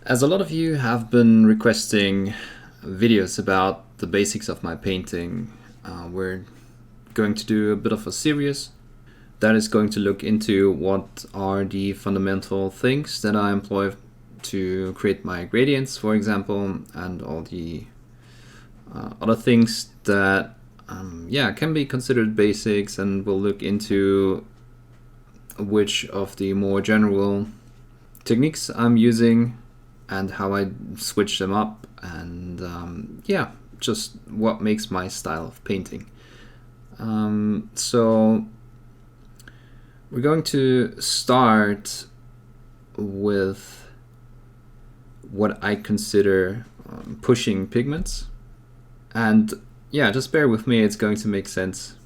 As a lot of you have been requesting videos about the basics of my painting, we're going to do a bit of a series that is going to look into what are the fundamental things that I employ to create my gradients, for example, and all the other things that can be considered basics, and we'll look into which of the more general techniques I'm using and how I switch them up, and just what makes my style of painting. So we're going to start with what I consider pushing pigments, and just bear with me, it's going to make sense,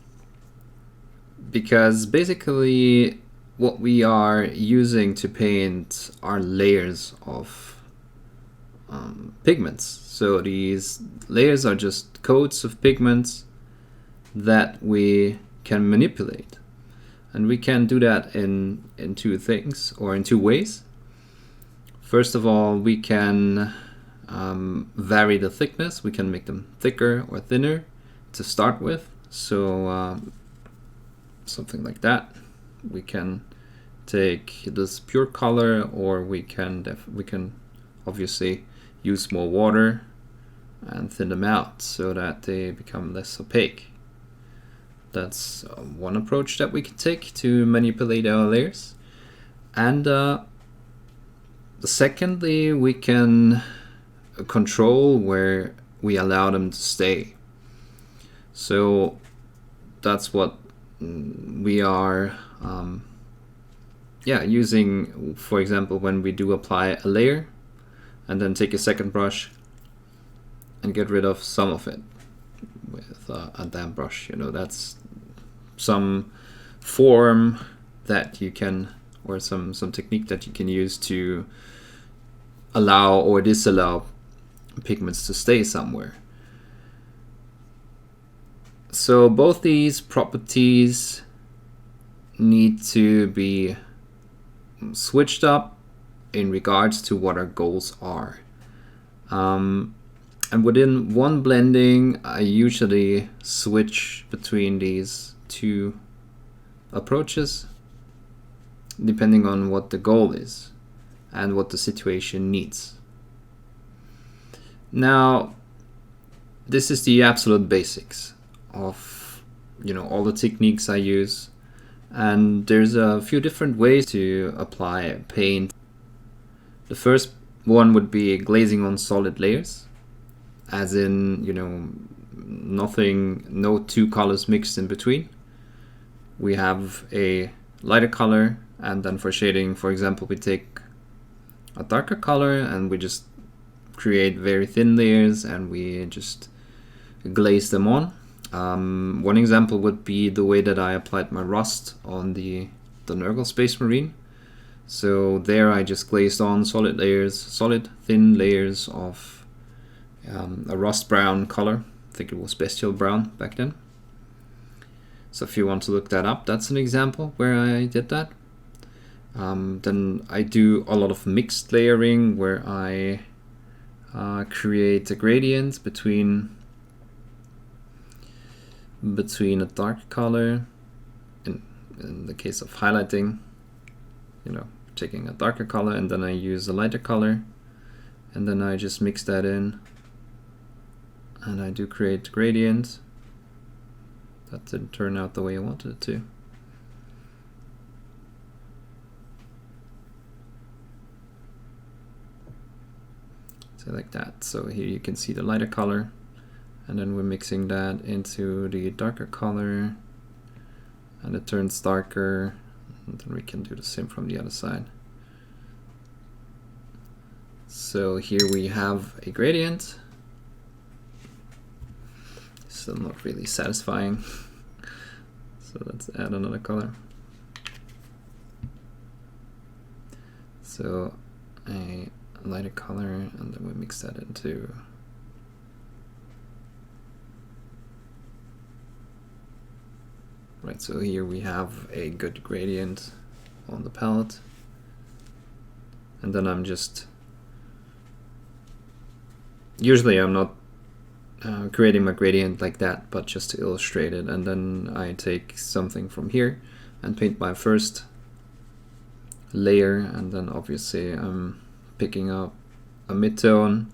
because basically what we are using to paint are layers of pigments. So these layers are just coats of pigments that we can manipulate, and we can do that in two things, or in two ways. First of all, we can vary the thickness. We can make them thicker or thinner to start with. So something like that. We can take this pure color, or we can obviously use more water and thin them out so that they become less opaque. That's one approach that we can take to manipulate our layers. And secondly, we can control where we allow them to stay. So that's what we are using, for example, when we do apply a layer and then take a second brush and get rid of some of it with a damp brush. That's some form that you can, or some technique that you can use to allow or disallow pigments to stay somewhere. So both these properties need to be switched up in regards to what our goals are. And within one blending, I usually switch between these two approaches depending on what the goal is and what the situation needs. Now, this is the absolute basics of all the techniques I use, and there's a few different ways to apply paint. The first one would be glazing on solid layers, as in no two colors mixed in between. We have a lighter color, and then for shading, for example, we take a darker color and we just create very thin layers and we just glaze them on. One example would be the way that I applied my rust on the Nurgle Space Marine. So there I just glazed on solid thin layers of a rust brown color. I think it was bestial brown back then. So if you want to look that up, that's an example where I did that. Then I do a lot of mixed layering, where I create a gradient between a dark color, in the case of highlighting, taking a darker color, and then I use a lighter color, and then I just mix that in, and I do create gradient. That didn't turn out the way I wanted it to. So like that. So here you can see the lighter color, and then we're mixing that into the darker color, and it turns darker, and then we can do the same from the other side. So here we have a gradient. Still not really satisfying. So let's add another color. So a lighter color, and then we mix that into right. So here we have a good gradient on the palette, and then I'm just usually I'm not creating my gradient like that, but just to illustrate it. And then I take something from here and paint my first layer, and then obviously I'm picking up a midtone,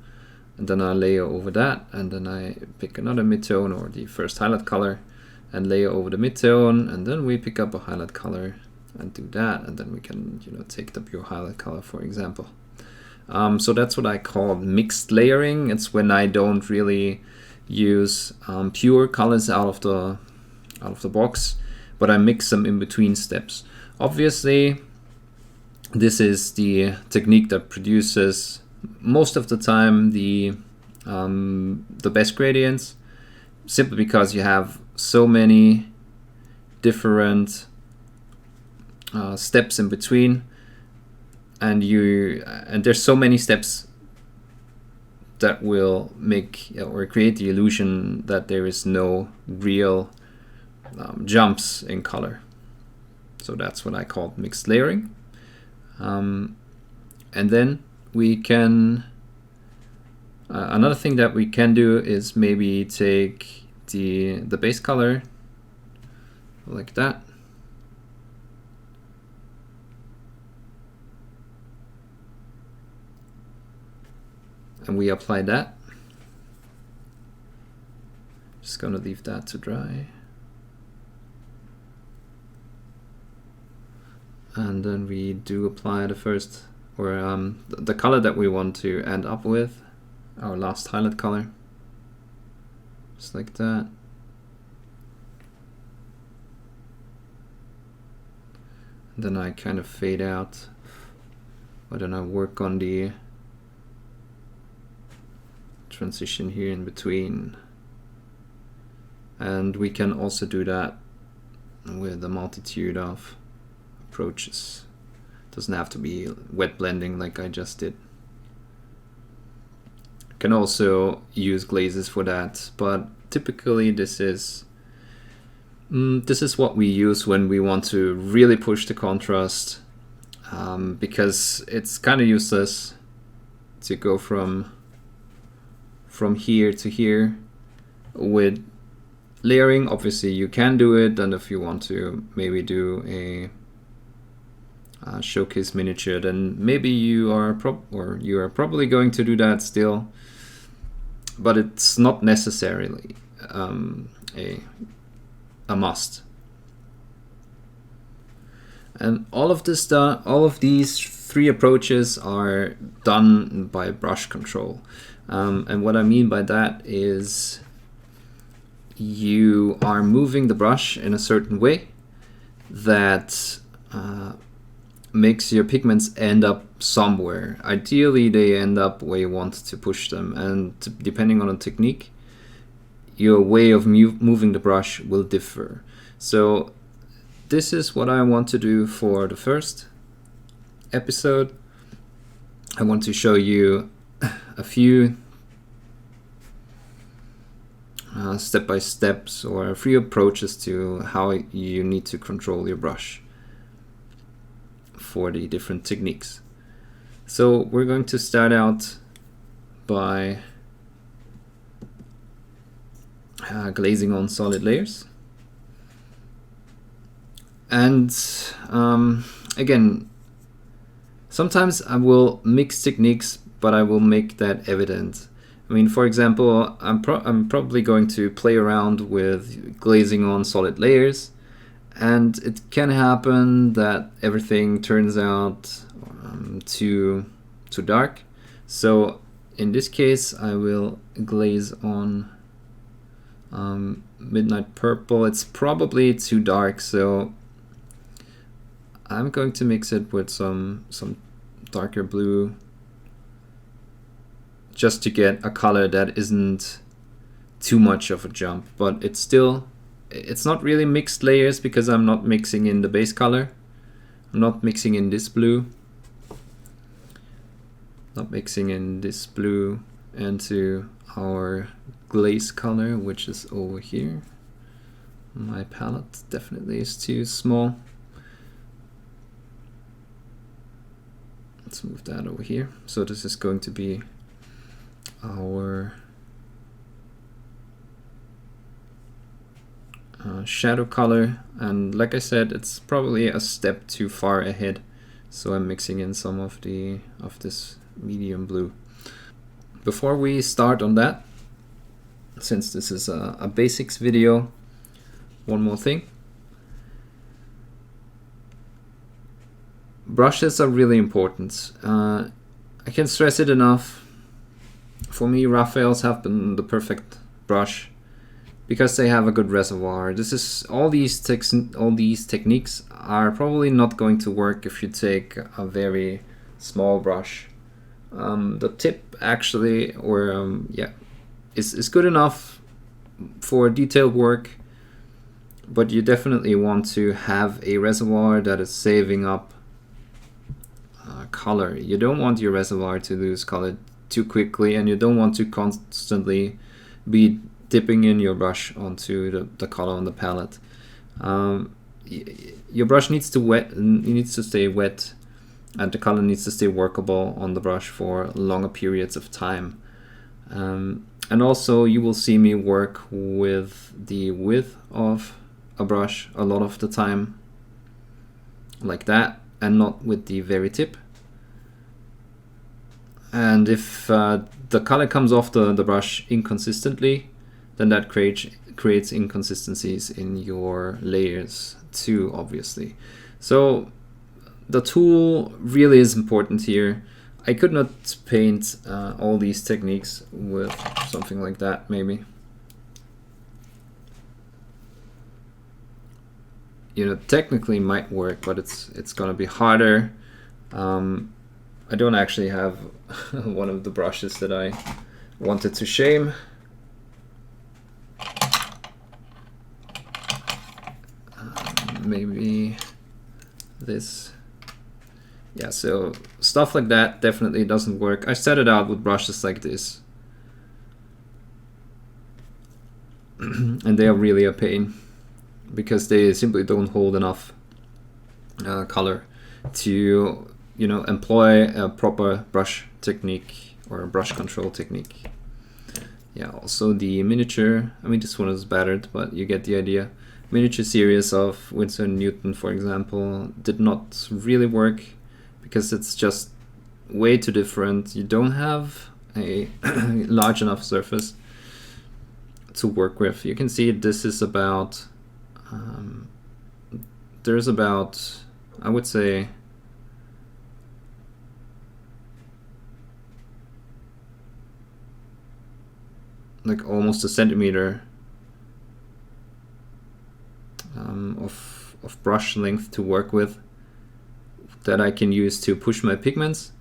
and then I layer over that, and then I pick another midtone or the first highlight color and layer over the midtone, and then we pick up a highlight color and do that, and then we can, you know, take the pure highlight color, for example. So that's what I call mixed layering. It's when I don't really use pure colors out of the box, but I mix them in between steps. Obviously, this is the technique that produces most of the time the best gradients, simply because you have so many different steps in between, and there's so many steps that will make or create the illusion that there is no real jumps in color. So that's what I call mixed layering. And then we can another thing that we can do is maybe take the base color like that, and we apply that. Just gonna leave that to dry. And then we do apply the first, or the color that we want to end up with, our last highlight color. Just like that. And then I kind of fade out, but then I work on the transition here in between. And we can also do that with a multitude of approaches. Doesn't have to be wet blending like I just did. Can also use glazes for that, but typically this is what we use when we want to really push the contrast, because it's kind of useless to go from here to here with layering. Obviously you can do it, and if you want to maybe do a showcase miniature, then maybe you are probably going to do that still, but it's not necessarily a must. And all of these three approaches are done by brush control. And what I mean by that is you are moving the brush in a certain way that makes your pigments end up somewhere. Ideally, they end up where you want to push them, and depending on the technique, your way of moving the brush will differ. So this is what I want to do for the first episode. I want to show you a few step-by-steps or a few approaches to how you need to control your brush for the different techniques. So we're going to start out by glazing on solid layers. And again, sometimes I will mix techniques, but I will make that evident. I mean, for example, I'm probably going to play around with glazing on solid layers, and it can happen that everything turns out too dark. So in this case, I will glaze on Midnight Purple. It's probably too dark, so I'm going to mix it with some darker blue, just to get a color that isn't too much of a jump. But it's not really mixed layers because I'm not mixing in the base color. I'm not mixing in this blue. Not mixing in this blue into our glaze color, which is over here. My palette definitely is too small. Let's move that over here. So this is going to be our shadow color, and like I said, it's probably a step too far ahead, so I'm mixing in some of this medium blue. Before we start on that, since this is a basics video, one more thing. Brushes are really important. I can't stress it enough. For me, Raphaels have been the perfect brush because they have a good reservoir. All these techniques are probably not going to work if you take a very small brush. The tip actually, is good enough for detailed work, but you definitely want to have a reservoir that is saving up color. You don't want your reservoir to lose color too quickly, and you don't want to constantly be dipping in your brush onto the color on the palette. Your brush needs to stay wet, and the color needs to stay workable on the brush for longer periods of time. And also, you will see me work with the width of a brush a lot of the time, like that, and not with the very tip. And if the color comes off the brush inconsistently, then that creates inconsistencies in your layers too, obviously. So the tool really is important here. I could not paint all these techniques with something like that, maybe. Technically might work, but it's gonna be harder. I don't actually have one of the brushes that I wanted to shame. Maybe this. Yeah, so stuff like that definitely doesn't work. I started out with brushes like this. And they are really a pain because they simply don't hold enough color to employ a proper brush technique or a brush control technique. Yeah, also the miniature, this one is battered, but you get the idea. Miniature series of Winsor & Newton, for example, did not really work because it's just way too different. You don't have a large enough surface to work with. You can see this is about, there's about, I would say, like almost a centimeter of brush length to work with that I can use to push my pigments.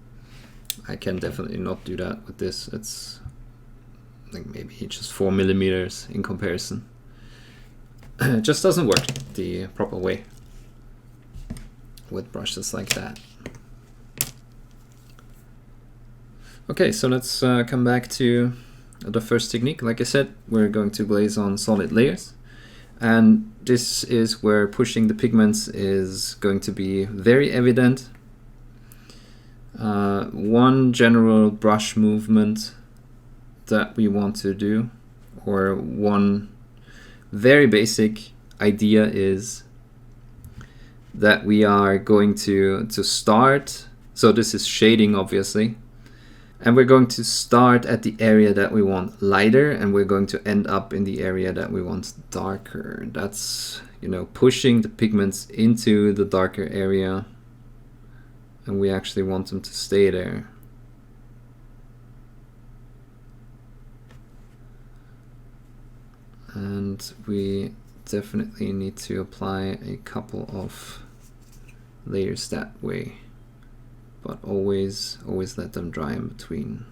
I can definitely not do that with this. It's like maybe just 4 millimeters in comparison. It just doesn't work the proper way with brushes like that. Okay, so let's come back to the first technique. Like I said, we're going to glaze on solid layers, and this is where pushing the pigments is going to be very evident. One general brush movement that we want to do, or one very basic idea, is that we are going to start, so this is shading obviously, and we're going to start at the area that we want lighter, and we're going to end up in the area that we want darker. That's, pushing the pigments into the darker area, and we actually want them to stay there. And we definitely need to apply a couple of layers that way, but always let them dry in between.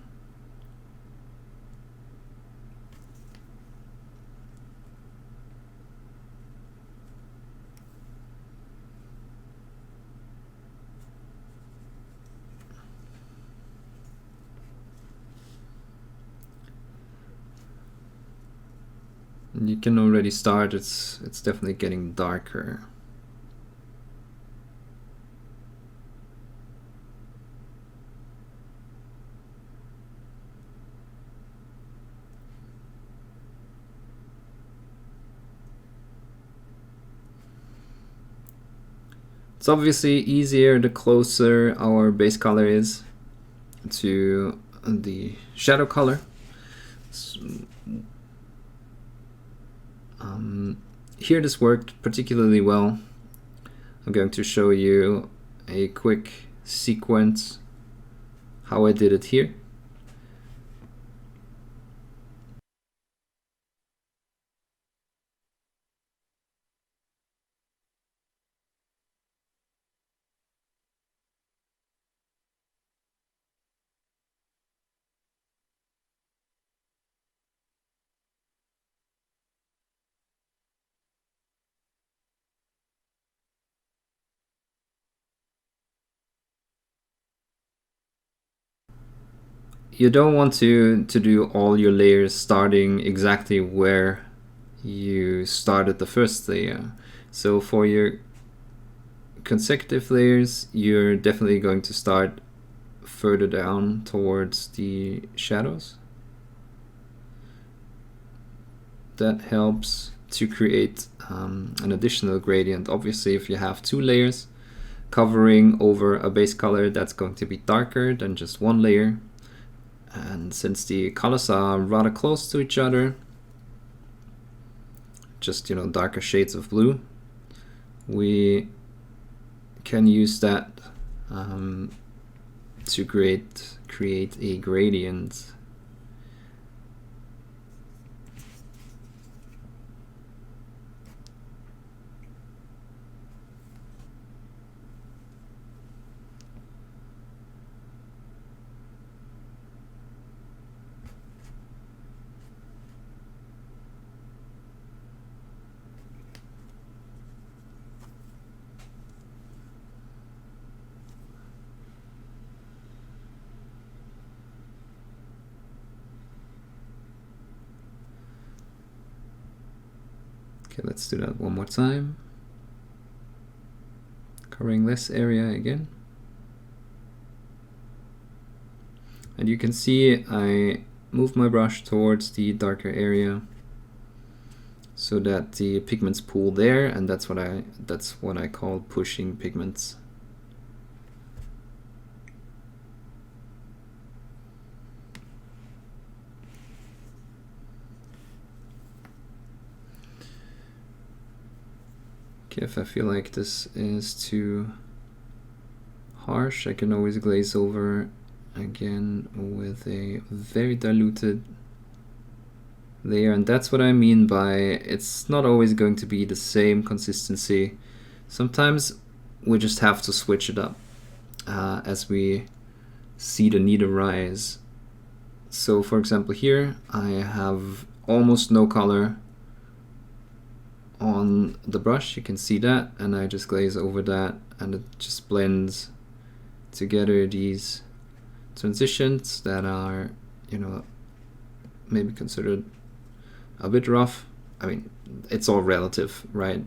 And you can already start, it's definitely getting darker. It's obviously easier the closer our base color is to the shadow color. Here this worked particularly well. I'm going to show you a quick sequence how I did it here. You don't want to do all your layers starting exactly where you started the first layer. So for your consecutive layers, you're definitely going to start further down towards the shadows. That helps to create an additional gradient. Obviously, if you have two layers covering over a base color, that's going to be darker than just one layer. And since the colors are rather close to each other, just darker shades of blue, we can use that to create a gradient. Okay, let's do that one more time. Covering this area again. And you can see I move my brush towards the darker area so that the pigments pool there, and that's what I call pushing pigments. Okay, if I feel like this is too harsh, I can always glaze over again with a very diluted layer, and that's what I mean by it's not always going to be the same consistency. Sometimes we just have to switch it up as we see the need arise. So for example, here I have almost no color on the brush, you can see that, and I just glaze over that, and it just blends together these transitions that are maybe considered a bit rough. I mean, it's all relative, right?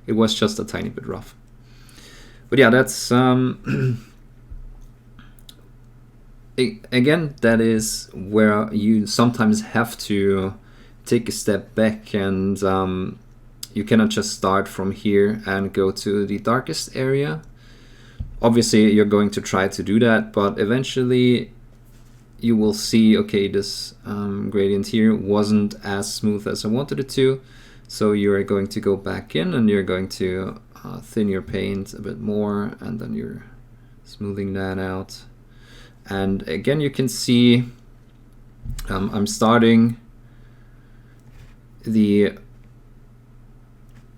It was just a tiny bit rough, but yeah, that's again, that is where you sometimes have to take a step back, and you cannot just start from here and go to the darkest area. Obviously, you're going to try to do that, but eventually you will see, okay, this gradient here wasn't as smooth as I wanted it to. So you're going to go back in and you're going to thin your paint a bit more, and then you're smoothing that out. And again, you can see I'm starting the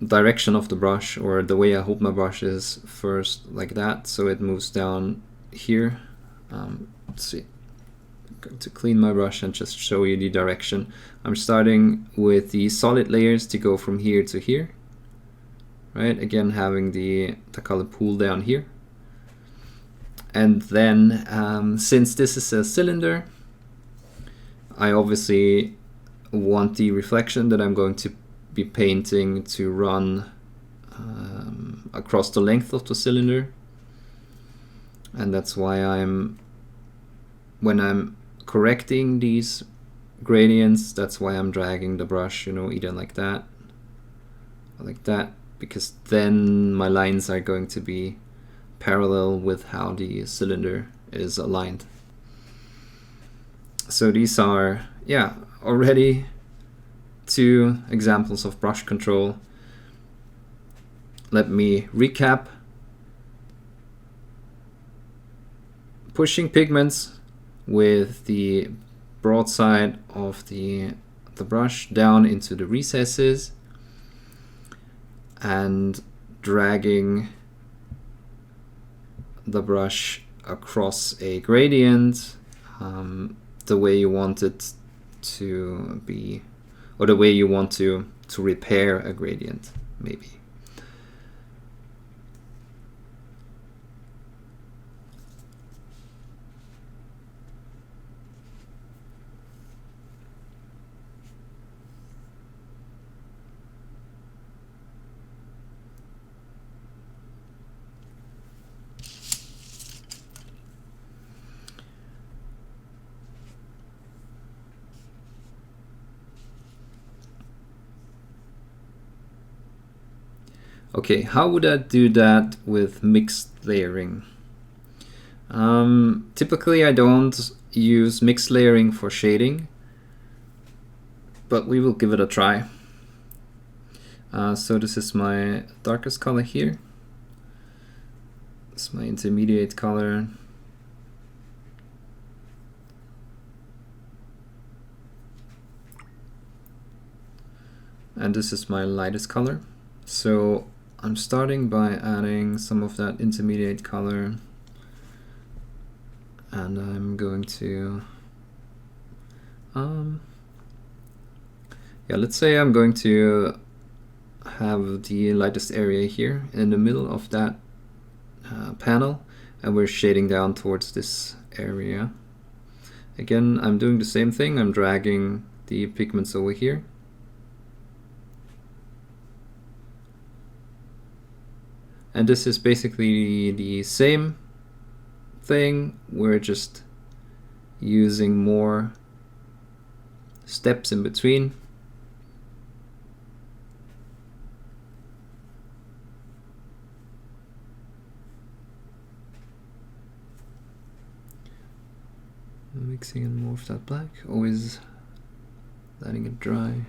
direction of the brush, or the way I hold my brush, is first like that, so it moves down here. Let's see, I'm going to clean my brush and just show you the direction. I'm starting with the solid layers to go from here to here, right? Again, having the color pool down here. And then since this is a cylinder, I obviously want the reflection that I'm going to be painting to run across the length of the cylinder, and that's why when I'm correcting these gradients, that's why I'm dragging the brush, either like that or like that, because then my lines are going to be parallel with how the cylinder is aligned. So these are, yeah, already 2 examples of brush control. Let me recap. Pushing pigments with the broad side of the brush down into the recesses and dragging the brush across a gradient the way you want it to be, or the way you want to repair a gradient, maybe. Okay, how would I do that with mixed layering? Typically I don't use mixed layering for shading, but we will give it a try. So this is my darkest color here. This is my intermediate color. And this is my lightest color. So I'm starting by adding some of that intermediate color, and I'm going to yeah, let's say I'm going to have the lightest area here in the middle of that panel, and we're shading down towards this area. Again, I'm doing the same thing. I'm dragging the pigments over here. And this is basically the same thing. We're just using more steps in between. Mixing in more of that black, always letting it dry.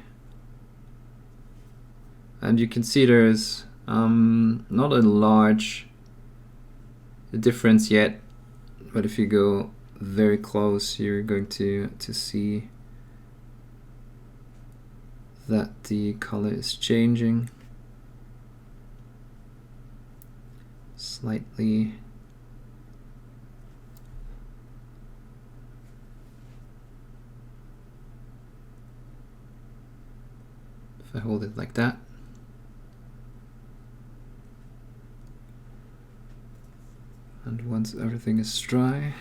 And you can see there's not a large difference yet, but if you go very close, you're going to see that the color is changing slightly. If I hold it like that. And once everything is dry,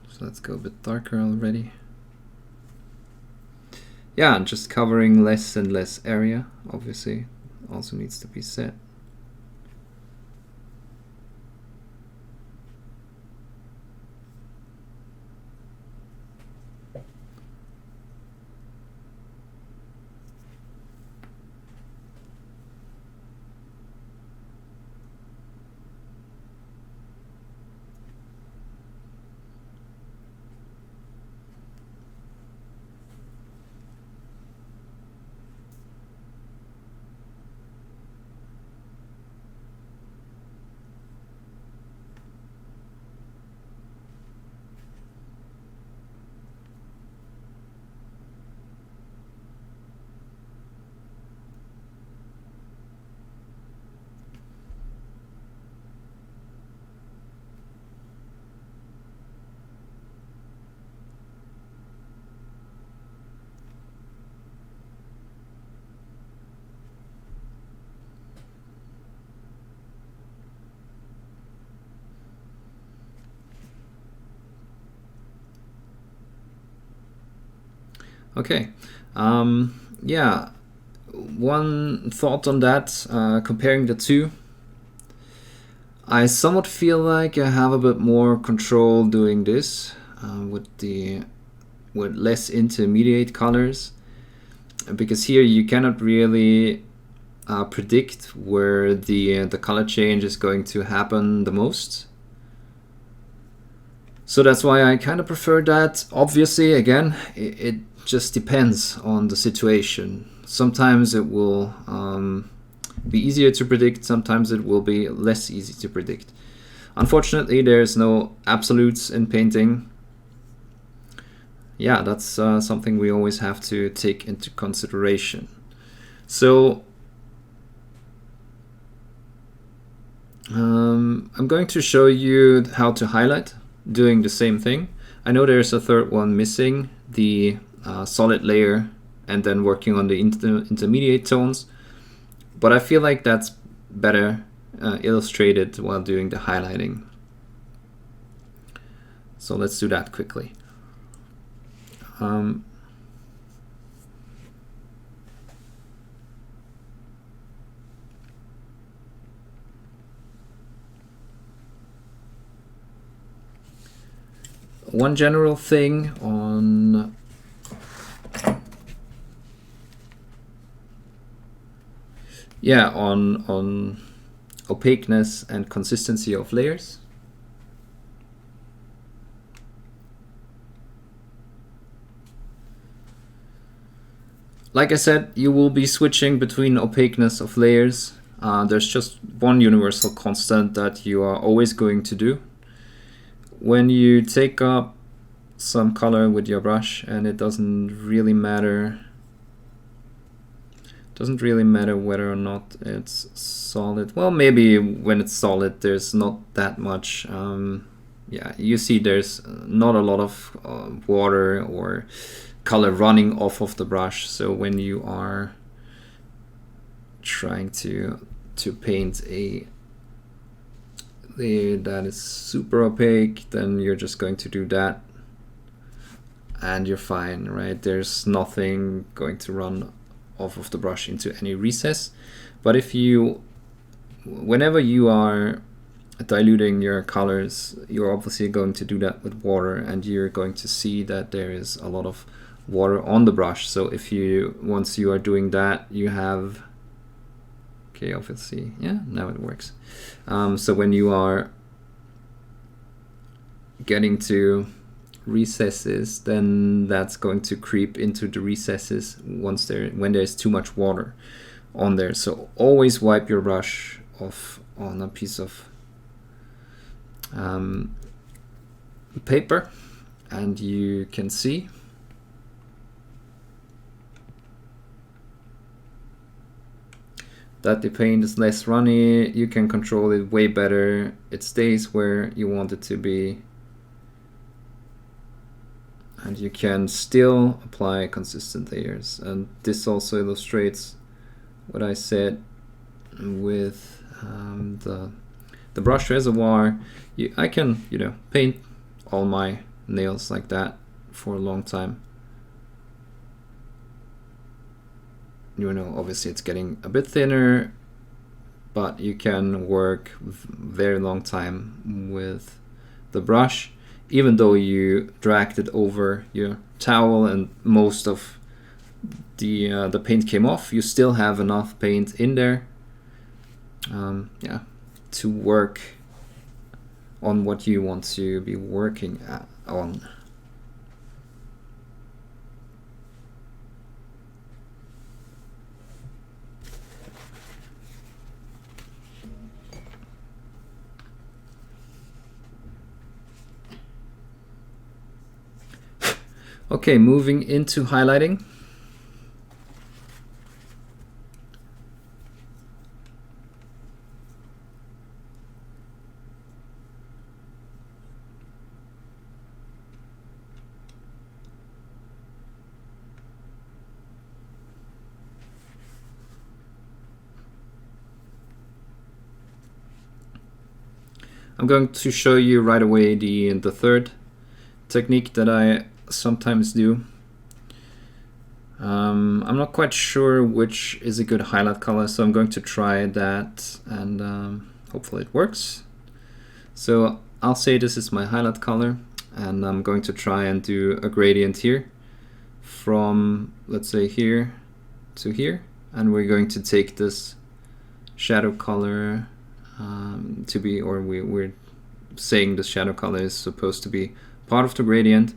so let's go a bit darker already. Yeah, just covering less and less area, obviously, also needs to be set. Okay, yeah, one thought on that, comparing the two. I somewhat feel like I have a bit more control doing this with less intermediate colors, because here you cannot really predict where the color change is going to happen the most. So that's why I kind of prefer that. Obviously, again, it just depends on the situation. Sometimes it will be easier to predict, sometimes it will be less easy to predict. Unfortunately, there's no absolutes in painting. Yeah, that's something we always have to take into consideration. So I'm going to show you how to highlight, doing the same thing. I know there's a third one missing, the solid layer, and then working on the intermediate tones, but I feel like that's better illustrated while doing the highlighting. So let's do that quickly. One general thing on on opaqueness and consistency of layers. Like I said, you will be switching between opaqueness of layers. There's just one universal constant that you are always going to do. When you take up some color with your brush, and it doesn't really matter whether or not it's solid. Well, maybe when it's solid there's not that much yeah, you see there's not a lot of water or color running off of the brush. So when you are trying to paint a layer that is super opaque, then you're just going to do that and you're fine, right? There's nothing going to run off of the brush into any recess. But if you, whenever you are diluting your colors, you're obviously going to do that with water, and you're going to see that there is a lot of water on the brush. So if you, once you are doing that, you have, okay, obviously, yeah, now it works. So when you are getting to recesses, then that's going to creep into the recesses once when there's too much water on there. So always wipe your brush off on a piece of paper, and you can see that the paint is less runny. You can control it way better. It stays where you want it to be, and you can still apply consistent layers. And this also illustrates what I said with the brush reservoir. I can, you know, paint all my nails like that for a long time. You know, obviously it's getting a bit thinner, but you can work very long time with the brush. Even though you dragged it over your towel and most of the paint came off, you still have enough paint in there, yeah, to work on what you want to be working on. Okay, moving into highlighting. I'm going to show you right away the third technique that I sometimes do. I'm not quite sure which is a good highlight color, so I'm going to try that, and hopefully it works. So I'll say this is my highlight color, and I'm going to try and do a gradient here from, let's say, here to here, and we're going to take this shadow color to be, or we're saying the shadow color is supposed to be part of the gradient.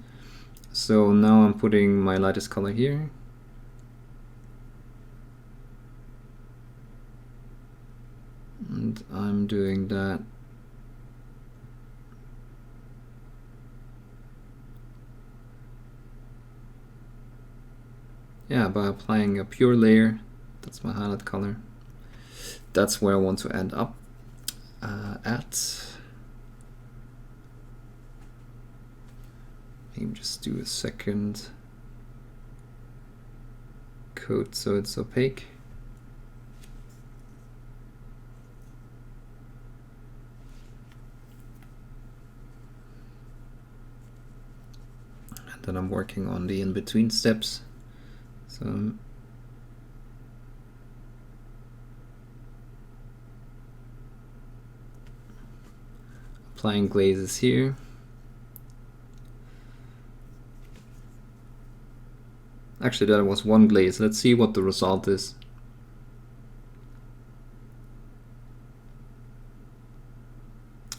So now I'm putting my lightest color here. And I'm doing that by applying a pure layer. That's my highlight color. That's where I want to end up at. Maybe just do a second coat so it's opaque. And then I'm working on the in-between steps. So I'm applying glazes here. Actually, that was one glaze. Let's see what the result is.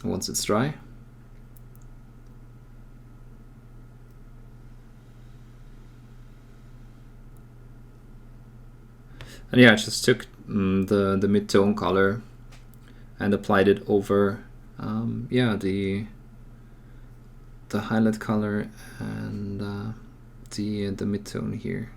Once it's dry. And yeah, I just took the mid-tone color and applied it over the highlight color and the mid-tone here.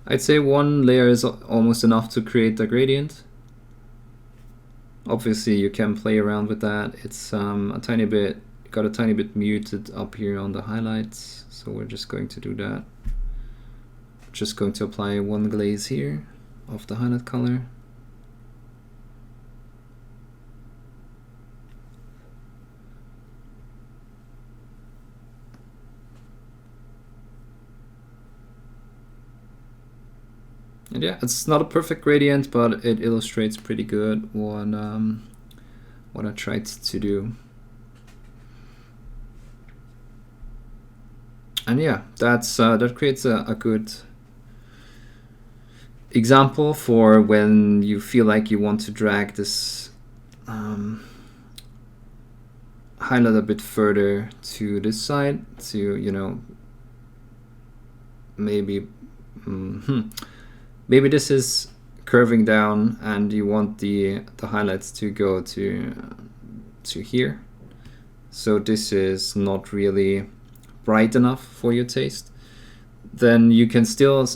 I'd say one layer is almost enough to create the gradient. Obviously you can play around with that. It's got a tiny bit muted up here on the highlights, so we're just going to do that. Just going to apply one glaze here of the highlight color. And yeah, it's not a perfect gradient, but it illustrates pretty good what I tried to do. And yeah, that creates a good example for when you feel like you want to drag this highlight a bit further to this side, to, you know, maybe maybe this is curving down and you want the highlights to go to here. So this is not really bright enough for your taste. Then you can still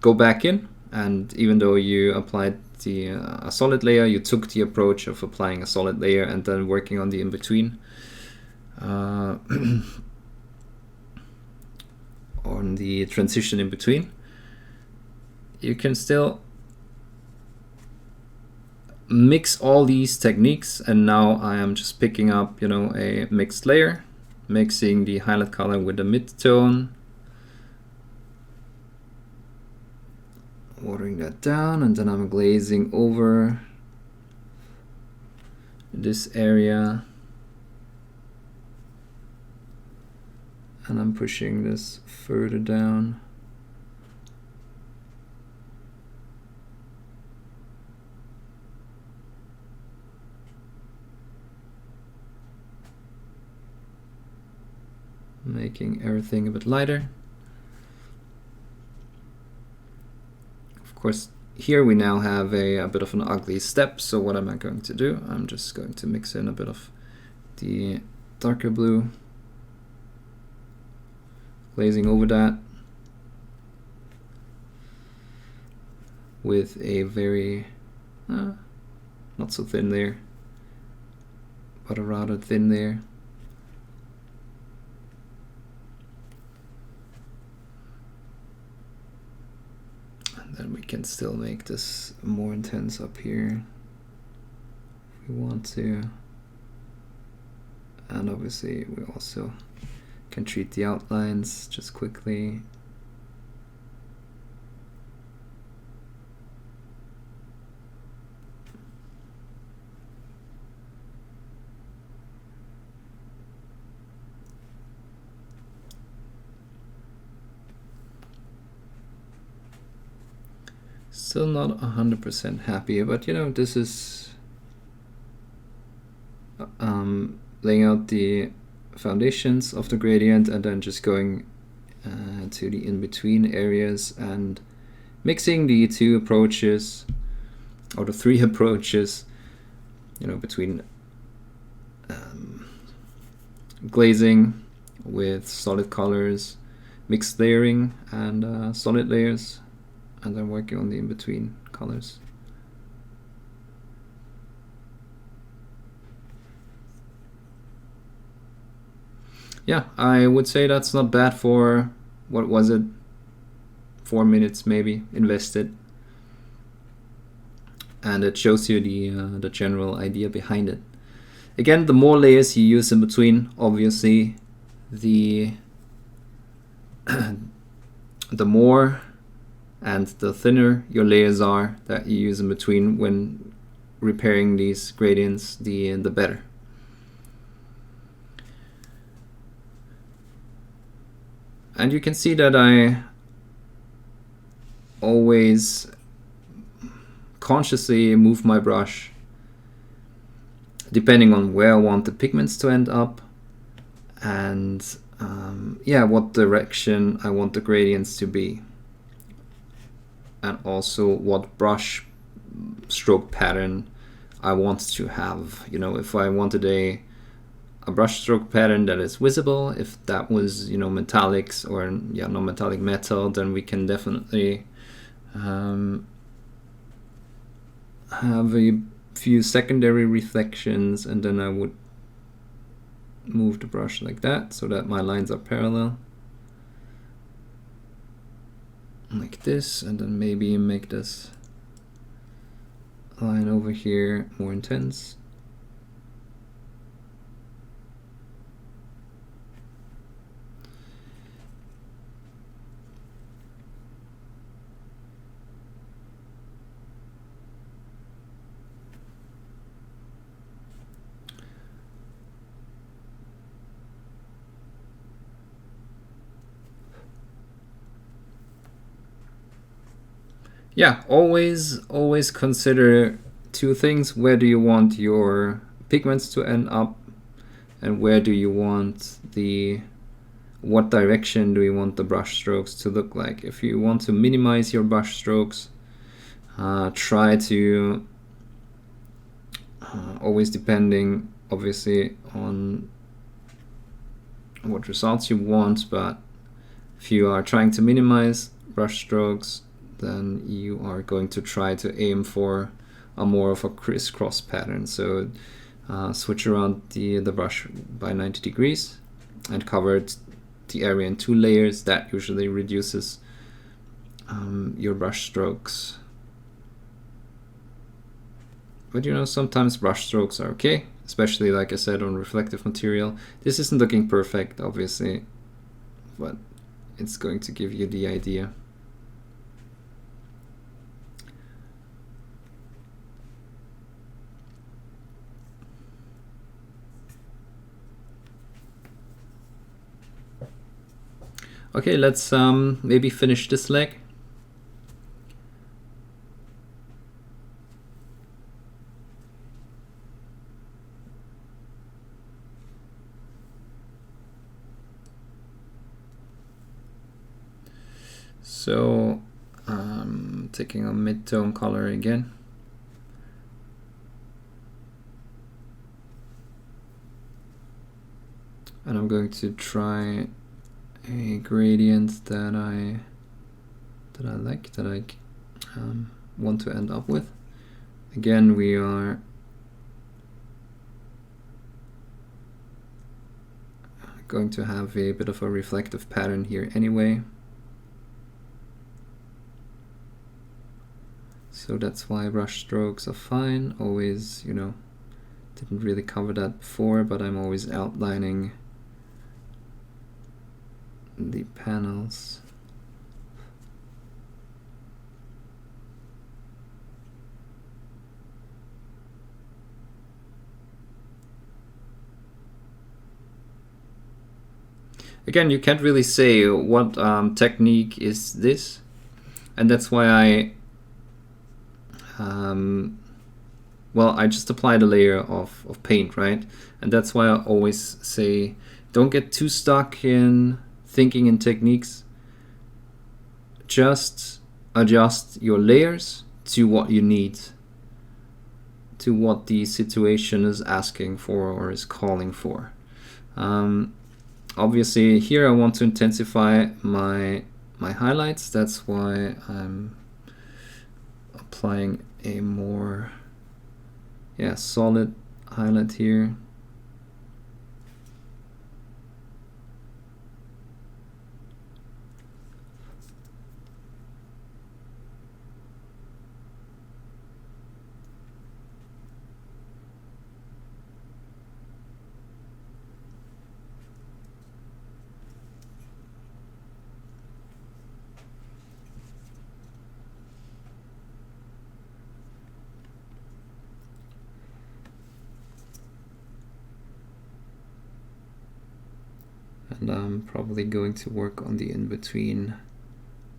go back in, and even though you applied a solid layer, you took the approach of applying a solid layer and then working on the in-between. On the transition in between, you can still mix all these techniques, and now I am just picking up, you know, a mixed layer, mixing the highlight color with the mid-tone, watering that down, and then I'm glazing over this area, and I'm pushing this further down. Making everything a bit lighter. Of course, here we now have a bit of an ugly step, so what am I going to do? I'm just going to mix in a bit of the darker blue, glazing over that with a very not so thin layer, but a rather thin layer. Then we can still make this more intense up here if we want to. And obviously we also can treat the outlines just quickly. Still not 100% happy, but you know, this is laying out the foundations of the gradient and then just going to the in-between areas and mixing the two approaches, or the three approaches, you know, between glazing with solid colors, mixed layering, and solid layers, and then working on the in-between colors. Yeah, I would say that's not bad for, what was it, 4 minutes maybe invested, and it shows you the general idea behind it. Again, the more layers you use in between, obviously, the the more and the thinner your layers are that you use in between when repairing these gradients, the better. And you can see that I always consciously move my brush depending on where I want the pigments to end up, and yeah, what direction I want the gradients to be, and also what brush stroke pattern I want to have. You know, if I wanted a brush stroke pattern that is visible, if that was, you know, metallics or non-metallic metal, then we can definitely have a few secondary reflections, and then I would move the brush like that so that my lines are parallel, like this, and then maybe make this line over here more intense. Yeah, always consider two things. Where do you want your pigments to end up, and where do you want what direction do you want the brush strokes to look like? If you want to minimize your brush strokes, try to always depending obviously on what results you want, but if you are trying to minimize brush strokes, then you are going to try to aim for a more of a crisscross pattern. So switch around the brush by 90 degrees and cover the area in 2 layers. That usually reduces your brush strokes. But you know, sometimes brush strokes are okay, especially like I said on reflective material. This isn't looking perfect, obviously, but it's going to give you the idea. Okay, let's maybe finish this leg. So taking a mid-tone color again. And I'm going to try a gradient that I want to end up with. Again, we are going to have a bit of a reflective pattern here anyway. So that's why brush strokes are fine. Always, you know, didn't really cover that before, but I'm always outlining the panels. Again, you can't really say what technique is this, and that's why I well, I just applied a layer of paint, right? And that's why I always say, don't get too stuck in thinking in techniques. Just adjust your layers to what you need, to what the situation is asking for or is calling for. Obviously here I want to intensify my highlights. That's why I'm applying a more solid highlight here. And I'm probably going to work on the in-between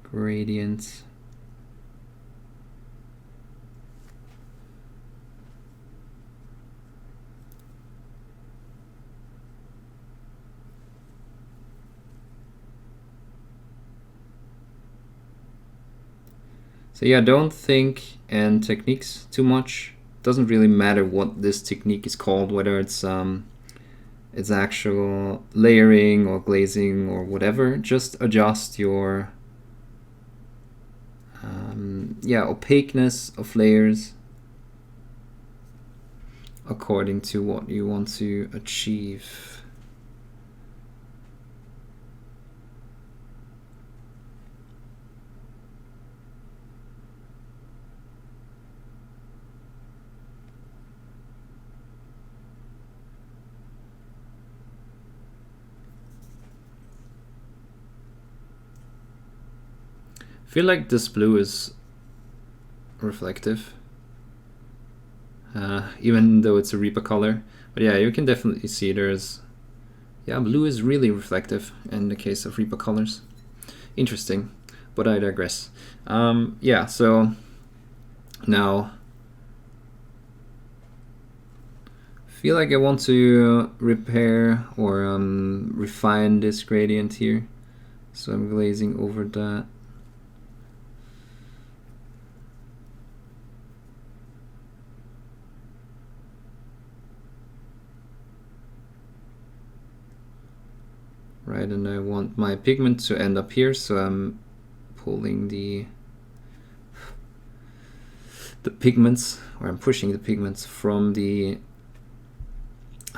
gradients. So yeah, don't think in techniques too much. Doesn't really matter what this technique is called, whether it's actual layering or glazing or whatever. Just adjust your opaqueness of layers according to what you want to achieve. I feel like this blue is reflective, even though it's a Reaper color. But yeah, you can definitely see there's, blue is really reflective in the case of Reaper colors. Interesting, but I digress. So now I feel like I want to repair or refine this gradient here. So I'm glazing over that. Right, and I want my pigment to end up here, so I'm pulling the pigments, or I'm pushing the pigments from the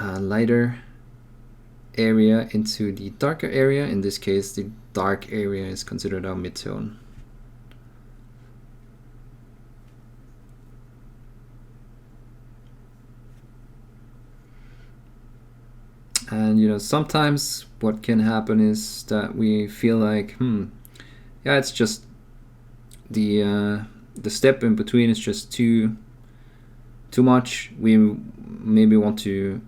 lighter area into the darker area. In this case, the dark area is considered our midtone. And sometimes what can happen is that we feel like, it's just the step in between is just too much. We maybe want to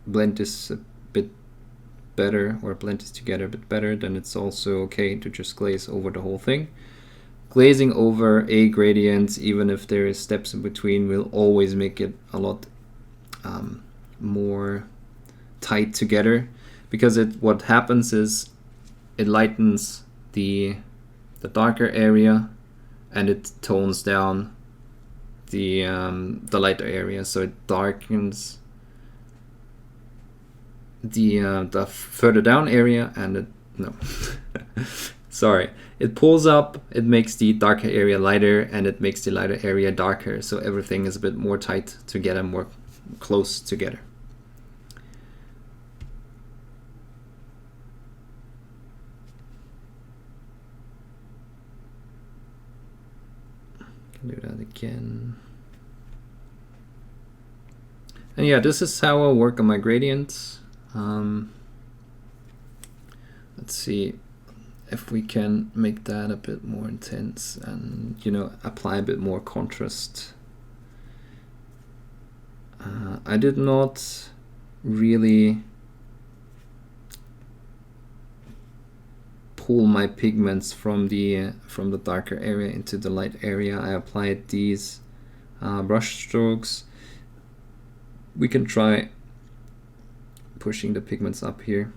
blend this a bit better, or blend this together a bit better. Then it's also okay to just glaze over the whole thing. Glazing over a gradient, even if there is steps in between, will always make it a lot more tight together, because what happens is it lightens the darker area and it tones down the lighter area, so it darkens the further down area, and it pulls up, it makes the darker area lighter, and it makes the lighter area darker, so everything is a bit more tight together, more close together. Do that again. And yeah, this is how I work on my gradients. Let's see if we can make that a bit more intense and apply a bit more contrast. I did not really pull my pigments from the darker area into the light area, I applied these brush strokes. We can try pushing the pigments up here,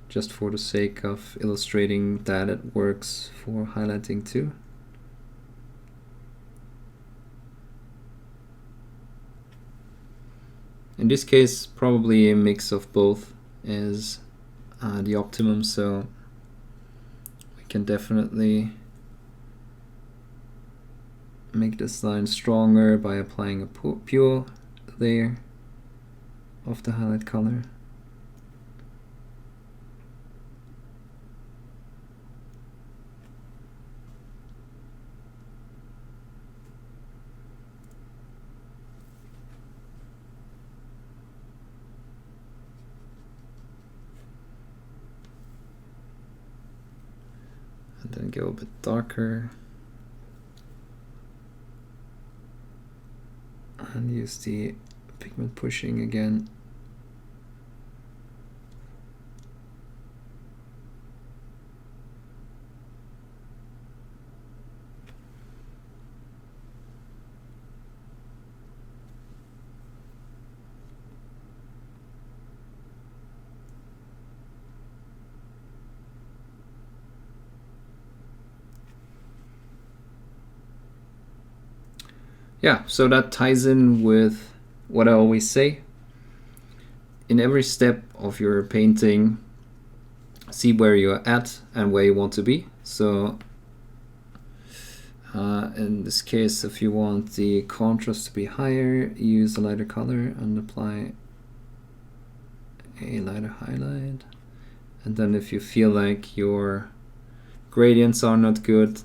just for the sake of illustrating that it works for highlighting too. In this case, probably a mix of both is the optimum, so we can definitely make this line stronger by applying a pure layer of the highlight color. And then go a bit darker. And use the pigment pushing again. Yeah, so that ties in with what I always say. In every step of your painting, see where you're at and where you want to be. So in this case, if you want the contrast to be higher, use a lighter color and apply a lighter highlight. And then if you feel like your gradients are not good,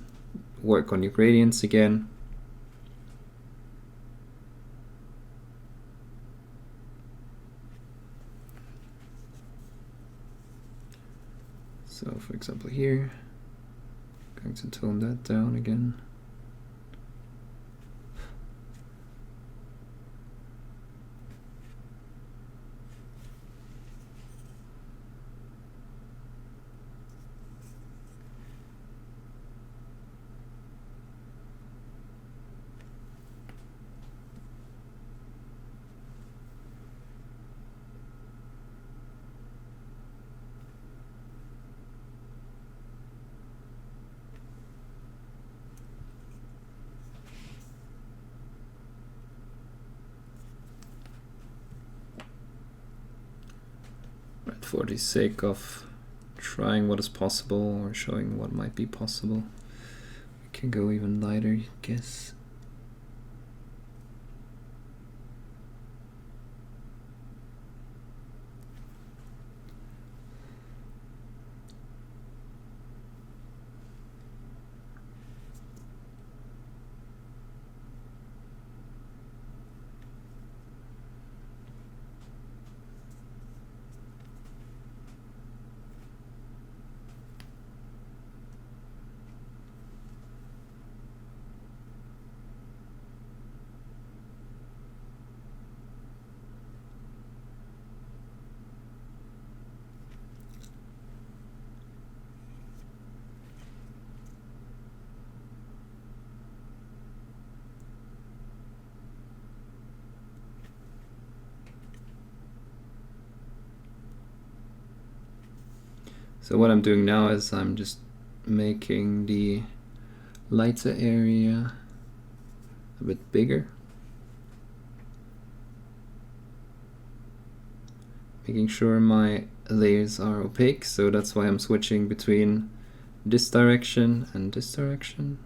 work on your gradients again. So for example here, I'm going to tone that down again. For the sake of trying what is possible or showing what might be possible, we can go even lighter, I guess. So what I'm doing now is I'm just making the lighter area a bit bigger, making sure my layers are opaque, so that's why I'm switching between this direction and this direction.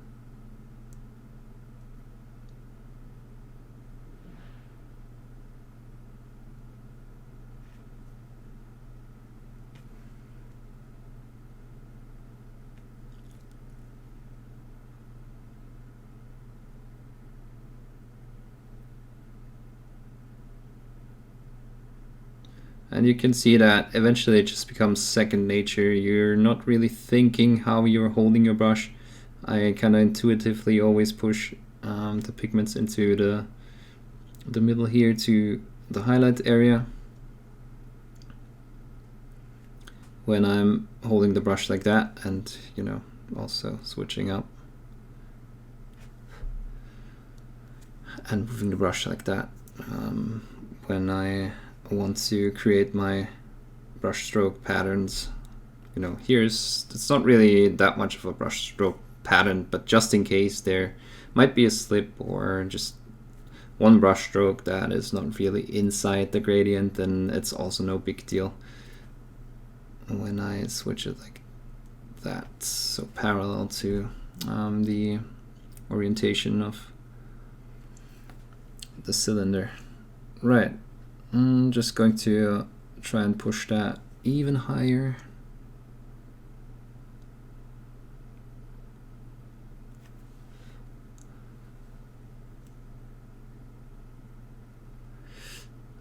And you can see that eventually it just becomes second nature. You're not really thinking how you're holding your brush. I kind of intuitively always push the pigments into the middle here to the highlight area. when I'm holding the brush like that, and also switching up and moving the brush like that when I want to create my brush stroke patterns. It's not really that much of a brush stroke pattern, but just in case there might be a slip or just one brush stroke that is not really inside the gradient, then it's also no big deal when I switch it like that, so parallel to the orientation of the cylinder. Right, I'm just going to try and push that even higher.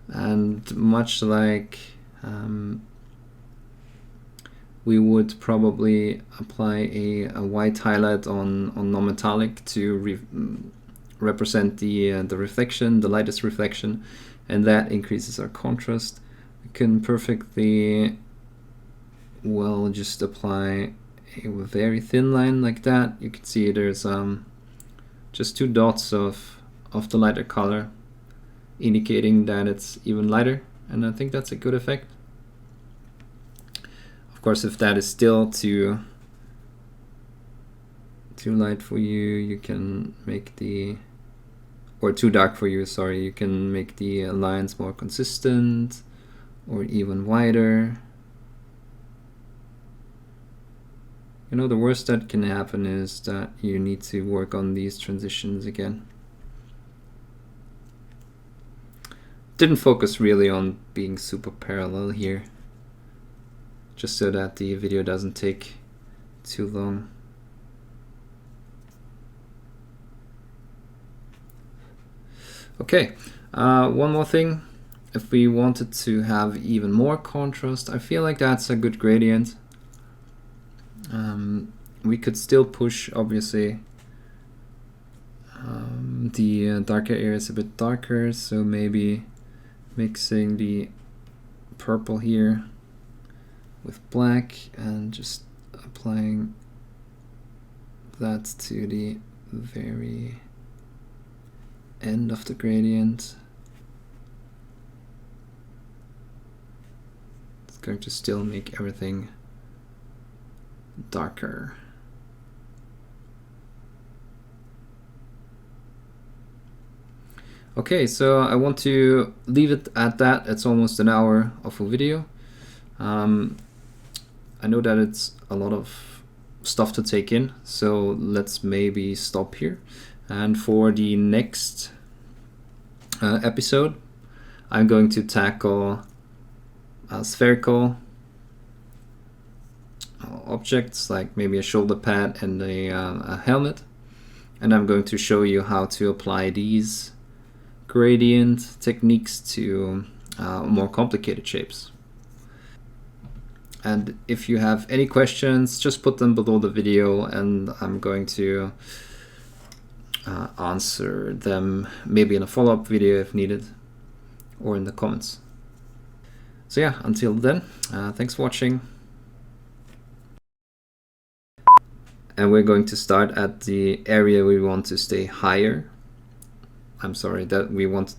And much like we would probably apply a white highlight on non-metallic to represent the reflection, the lightest reflection, and that increases our contrast. We can perfectly well just apply a very thin line like that. You can see there's just 2 dots of the lighter color, indicating that it's even lighter, and I think that's a good effect. Of course, if that is still too light for you, you can make or too dark for you, sorry, you can make the lines more consistent or even wider. The worst that can happen is that you need to work on these transitions again. Didn't focus really on being super parallel here, just so that the video doesn't take too long. Okay, one more thing. If we wanted to have even more contrast, I feel like that's a good gradient. We could still push, obviously, the darker areas a bit darker, so maybe mixing the purple here with black and just applying that to the very end of the gradient. It's going to still make everything darker. Okay, so I want to leave it at that. It's almost an hour of a video. I know that it's a lot of stuff to take in, so let's maybe stop here. And for the next episode, I'm going to tackle spherical objects, like maybe a shoulder pad and a helmet. And I'm going to show you how to apply these gradient techniques to more complicated shapes. And if you have any questions, just put them below the video and I'm going to answer them maybe in a follow-up video if needed, or in the comments. So yeah, until then, thanks for watching. And we're going to start at the area we want to stay higher. I'm sorry, that we want